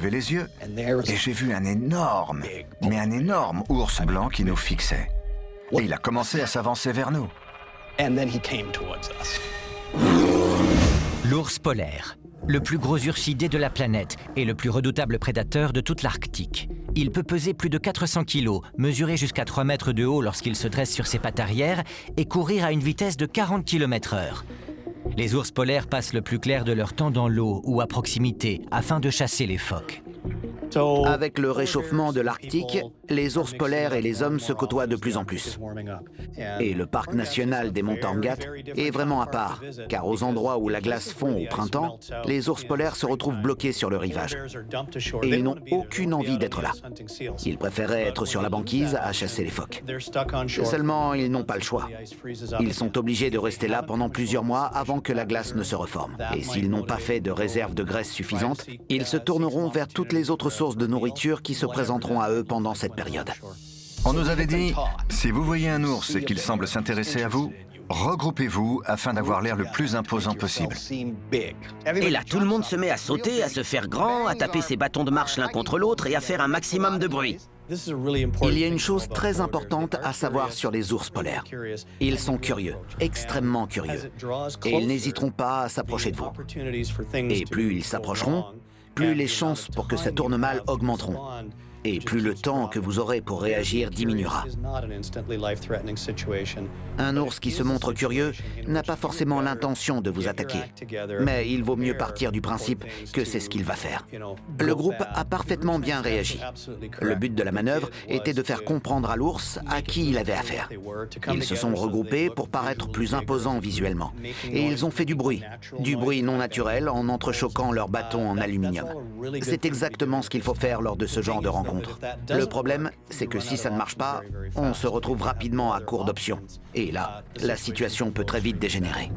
levé les yeux et j'ai vu un énorme ours blanc qui nous fixait. Et il a commencé à s'avancer vers nous. L'ours polaire, le plus gros ursidé de la planète et le plus redoutable prédateur de toute l'Arctique. Il peut peser plus de 400 kg, mesurer jusqu'à 3 mètres de haut lorsqu'il se dresse sur ses pattes arrière et courir à une vitesse de 40 km/h. Les ours polaires passent le plus clair de leur temps dans l'eau ou à proximité afin de chasser les phoques. Avec le réchauffement de l'Arctique, les ours polaires et les hommes se côtoient de plus en plus. Et le parc national des monts Angat est vraiment à part, car aux endroits où la glace fond au printemps, les ours polaires se retrouvent bloqués sur le rivage. Et ils n'ont aucune envie d'être là. Ils préféraient être sur la banquise à chasser les phoques. Seulement, ils n'ont pas le choix. Ils sont obligés de rester là pendant plusieurs mois avant que la glace ne se reforme. Et s'ils n'ont pas fait de réserve de graisse suffisante, ils se tourneront vers toutes les autres sources de nourriture qui se présenteront à eux pendant cette période. On nous avait dit, si vous voyez un ours et qu'il semble s'intéresser à vous, regroupez-vous afin d'avoir l'air le plus imposant possible. Et là, tout le monde se met à sauter, à se faire grand, à taper ses bâtons de marche l'un contre l'autre et à faire un maximum de bruit. Il y a une chose très importante à savoir sur les ours polaires. Ils sont curieux, extrêmement curieux, et ils n'hésiteront pas à s'approcher de vous. Et plus ils s'approcheront, plus les chances pour que ça tourne mal augmenteront. Et plus le temps que vous aurez pour réagir diminuera. Un ours qui se montre curieux n'a pas forcément l'intention de vous attaquer. Mais il vaut mieux partir du principe que c'est ce qu'il va faire. Le groupe a parfaitement bien réagi. Le but de la manœuvre était de faire comprendre à l'ours à qui il avait affaire. Ils se sont regroupés pour paraître plus imposants visuellement. Et ils ont fait du bruit non naturel en entrechoquant leurs bâtons en aluminium. C'est exactement ce qu'il faut faire lors de ce genre de rencontre. Le problème, c'est que si ça ne marche pas, on se retrouve rapidement à court d'options. Et là, la situation peut très vite dégénérer.